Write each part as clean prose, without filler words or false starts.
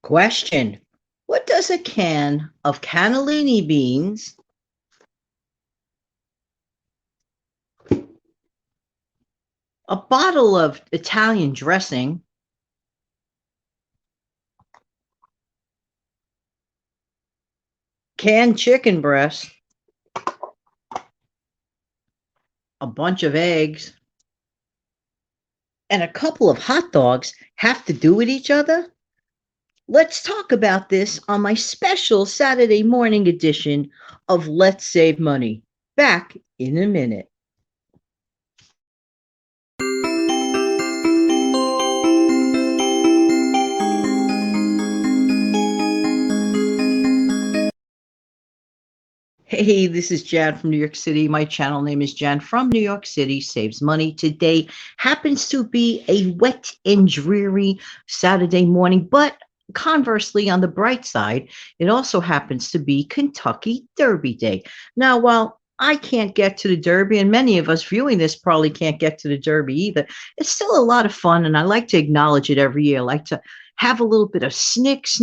Question. What does a can of cannellini beans, a bottle of Italian dressing, canned chicken breast, a bunch of eggs, and a couple of hot dogs have to do with each other? Let's talk about this on my special Saturday morning edition of Let's Save Money. Back in a minute. Hey, this is Jan from New York City. My channel name is Jan from New York City Saves Money. Today happens to be a wet and dreary Saturday morning, but conversely, on the bright side, it also happens to be Kentucky Derby Day. Now, while I can't get to the Derby, and many of us viewing this probably can't get to the Derby either, it's still a lot of fun, and I like to acknowledge it every year. I like to have a little bit of snacks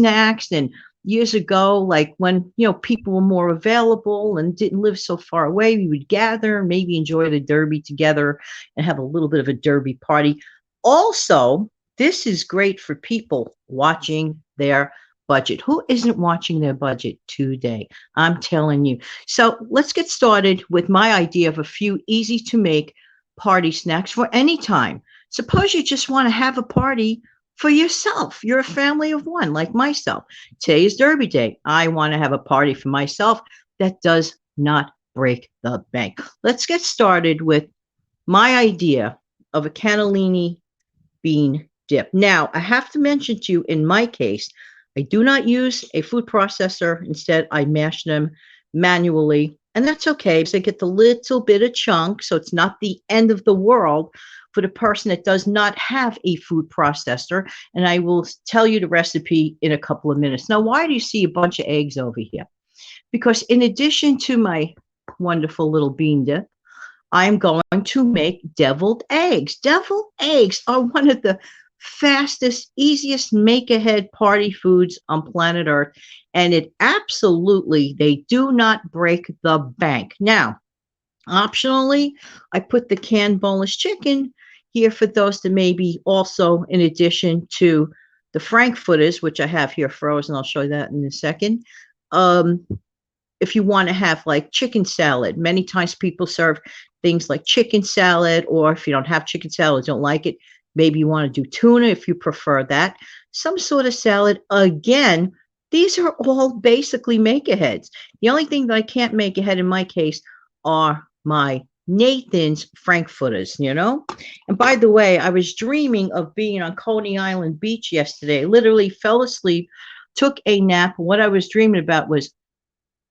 and years ago, like when people were more available and didn't live so far away, we would gather, maybe enjoy the Derby together and have a little bit of a Derby party. Also, this is great for people watching their budget. Who isn't watching their budget today? I'm telling you. So let's get started with my idea of a few easy to make party snacks for any time. Suppose you just want to have a party for yourself. You're a family of one, like myself. Today is Derby Day. I want to have a party for myself that does not break the bank. Let's get started with my idea of a cannellini bean dip. Now, I have to mention to you, in my case, I do not use a food processor. Instead, I mash them manually, and that's okay because I get the little bit of chunk, so it's not the end of the world for the person that does not have a food processor. And I will tell you the recipe in a couple of minutes. Now, why do you see a bunch of eggs over here? Because in addition to my wonderful little bean dip, I'm going to make deviled eggs. Deviled eggs are one of the fastest, easiest make-ahead party foods on planet Earth. And it absolutely, they do not break the bank. Now, optionally, I put the canned boneless chicken here for those that maybe also, in addition to the frankfurters, which I have here frozen. I'll show you that in a second. If you want to have like chicken salad, many times people serve things like chicken salad, or if you don't have chicken salad, don't like it, maybe you want to do tuna if you prefer that. Some sort of salad. Again, these are all basically make-aheads. The only thing that I can't make ahead in my case are my Nathan's frankfurters, And by the way, I was dreaming of being on Coney Island Beach yesterday. I literally fell asleep, took a nap. What I was dreaming about was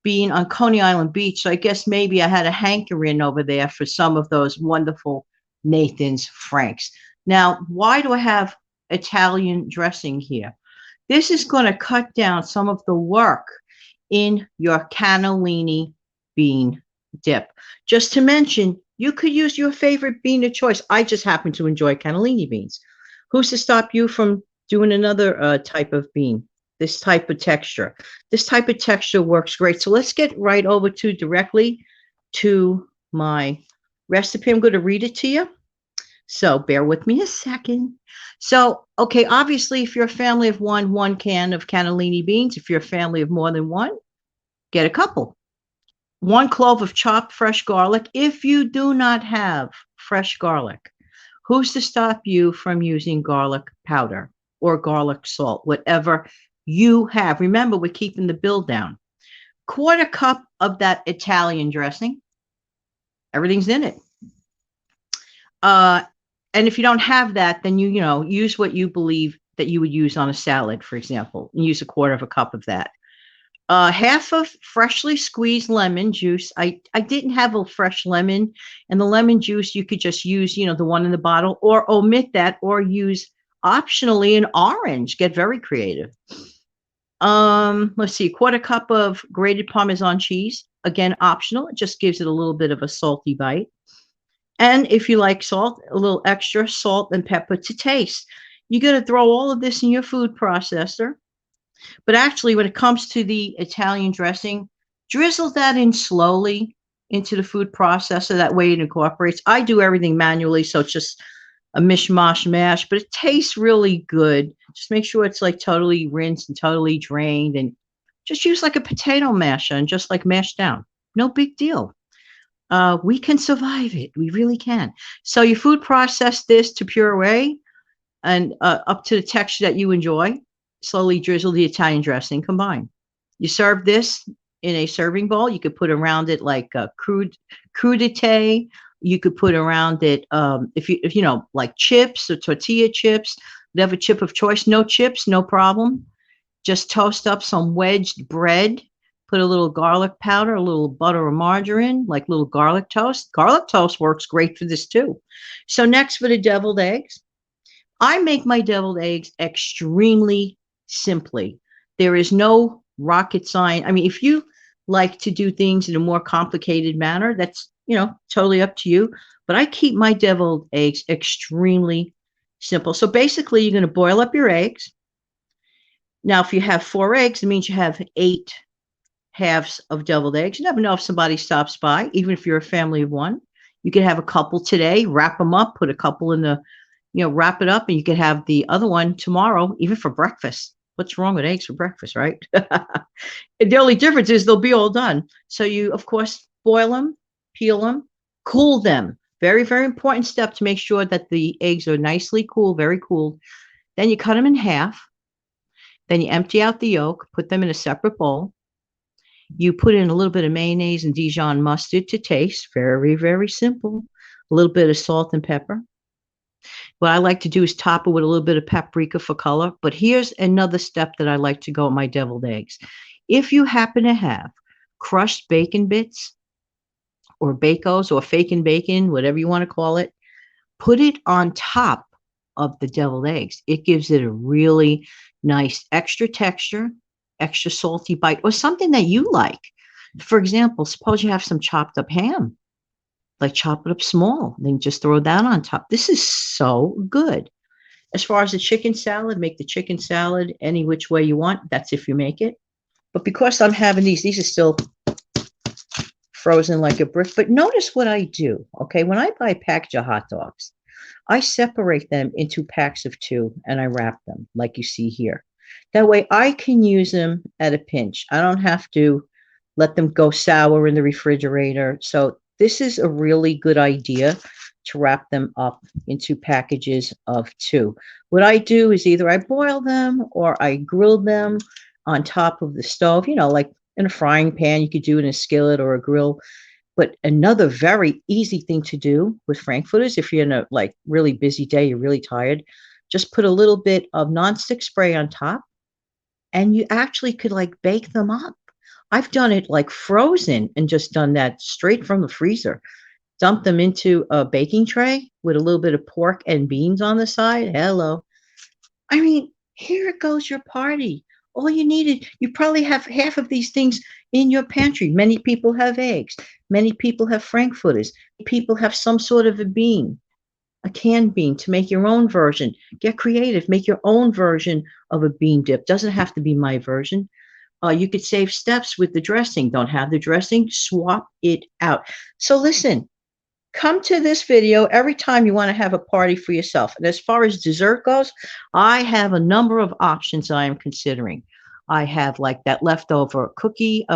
being on Coney Island Beach. So I guess maybe I had a hankering over there for some of those wonderful Nathan's Franks. Now, why do I have Italian dressing here? This is going to cut down some of the work in your cannellini bean dip. Just to mention, you could use your favorite bean of choice. I just happen to enjoy cannellini beans. Who's to stop you from doing another type of bean? This type of texture. This type of texture works great. So let's get right over to directly to my recipe. I'm going to read it to you. So bear with me a second. So, okay, obviously, if you're a family of one can of cannellini beans. If you're a family of more than one, get a couple. 1 clove of chopped fresh garlic. If you do not have fresh garlic, who's to stop you from using garlic powder or garlic salt, whatever you have? Remember, we're keeping the bill down. 1/4 cup of that Italian dressing. Everything's in it. And if you don't have that, then you use what you believe that you would use on a salad, for example, and use 1/4 cup of that. Half of freshly squeezed lemon juice. I didn't have a fresh lemon, and the lemon juice, you could just use, the one in the bottle, or omit that, or use optionally an orange. Get very creative. Let's see, 1/4 cup of grated Parmesan cheese. Again, optional. It just gives it a little bit of a salty bite. And if you like salt, a little extra salt and pepper to taste. You're going to throw all of this in your food processor. But actually, when it comes to the Italian dressing, drizzle that in slowly into the food processor. That way it incorporates. I do everything manually, so it's just a mishmash mash, but it tastes really good. Just make sure it's like totally rinsed and totally drained, and just use like a potato masher and just like mash down. No big deal. We can survive it. We really can. So you food process this to puree and up to the texture that you enjoy. Slowly drizzle the Italian dressing. Combine. You serve this in a serving bowl. You could put around it like a crudité. You could put around it if you know like chips or tortilla chips, whatever chip of choice. No chips, no problem. Just toast up some wedged bread. Put a little garlic powder, a little butter or margarine, like little garlic toast. Garlic toast works great for this too. So next for the deviled eggs. I make my deviled eggs extremely simply. There is no rocket science. I mean, if you like to do things in a more complicated manner, that's, totally up to you. But I keep my deviled eggs extremely simple. So basically, you're going to boil up your eggs. Now, if you have 4 eggs, it means you have 8 halves of deviled eggs. You never know if somebody stops by, even if you're a family of 1. You could have a couple today, wrap them up, put a couple in the wrap it up, and you could have the other one tomorrow, even for breakfast. What's wrong with eggs for breakfast, right? The only difference is they'll be all done. So you, of course, boil them, peel them, cool them. Very, very important step to make sure that the eggs are nicely cool, very cool. Then you cut them in half. Then you empty out the yolk, put them in a separate bowl. You put in a little bit of mayonnaise and Dijon mustard to taste. Very, very simple. A little bit of salt and pepper. What I like to do is top it with a little bit of paprika for color. But here's another step that I like to go with my deviled eggs. If you happen to have crushed bacon bits or bacos or faking bacon, whatever you want to call it, put it on top of the deviled eggs. It gives it a really nice extra texture, extra salty bite, or something that you like. For example, suppose you have some chopped up ham. Like chop it up small, then just throw that on top. This is so good. As far as the chicken salad, make the chicken salad any which way you want. That's if you make it. But because I'm having these are still frozen like a brick. But notice what I do, okay? When I buy a package of hot dogs, I separate them into packs of 2 and I wrap them like you see here. That way I can use them at a pinch. I don't have to let them go sour in the refrigerator. So this is a really good idea to wrap them up into packages of 2. What I do is either I boil them or I grill them on top of the stove, like in a frying pan. You could do it in a skillet or a grill. But another very easy thing to do with frankfurters, if you're in a really busy day, you're really tired, just put a little bit of nonstick spray on top, and you actually could bake them up. I've done it frozen and just done that straight from the freezer. Dump them into a baking tray with a little bit of pork and beans on the side. Hello. I mean, here goes your party. All you needed, you probably have half of these things in your pantry. Many people have eggs. Many people have frankfurters. People have some sort of a bean, a canned bean, to make your own version. Get creative. Make your own version of a bean dip. Doesn't have to be my version. You could save steps with the dressing. Don't have the dressing, swap it out. So listen, come to this video every time you want to have a party for yourself. And as far as dessert goes, I have a number of options I am considering. I have that leftover cookie,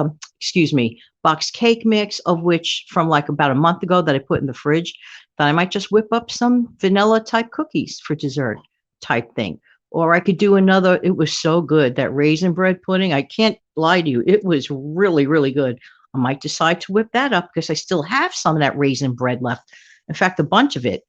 box cake mix, of which from about a month ago that I put in the fridge, that I might just whip up some vanilla type cookies for dessert type thing. Or I could do another. It was so good, that raisin bread pudding. I can't lie to you. It was really, really good. I might decide to whip that up because I still have some of that raisin bread left. In fact, a bunch of it.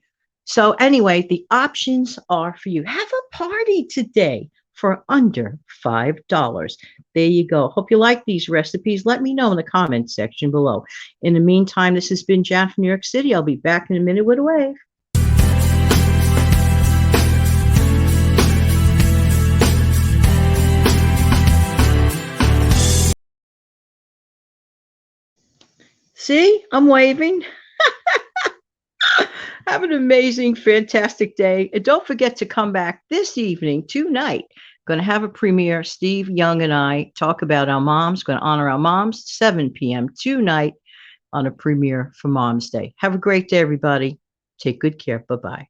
So anyway, the options are for you. Have a party today for under $5. There you go. Hope you like these recipes. Let me know in the comments section below. In the meantime, this has been Jan from New York City. I'll be back in a minute with a wave. See, I'm waving. Have an amazing, fantastic day. And don't forget to come back this evening, tonight. Going to have a premiere. Steve Young and I talk about our moms. Going to honor our moms, 7 p.m. tonight on a premiere for Mom's Day. Have a great day, everybody. Take good care. Bye bye.